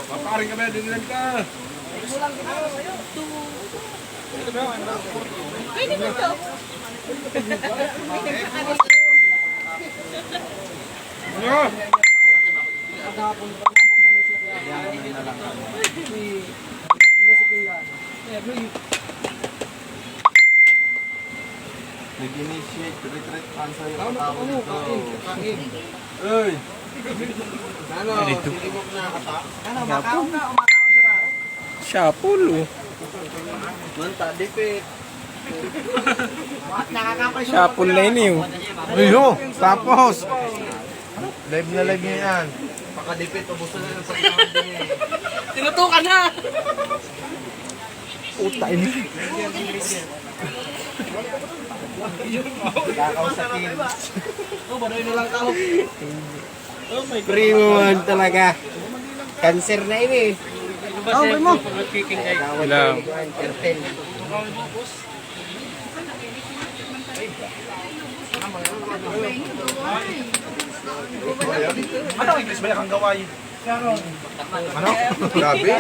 Paparing ka ba? Dingilan ka. Pwede mo to. Ano? Nag-initiate, retreat answer yung katawag dito. Uy! Ano? Hindi mo nakakata? Shapul, oh. Manta, dipit. Shapul na yun, eh. Ayo! Tapos! Live na live niya yan. Pakadipit, ubusan na ng pagkakad din eh. Tinutukan na. Puta, ini. Kakausapin. Primo man talaga. Cancer na ini. Oh, mo. Ilang. Ano? English ba yung gaway? Ano? Grabe.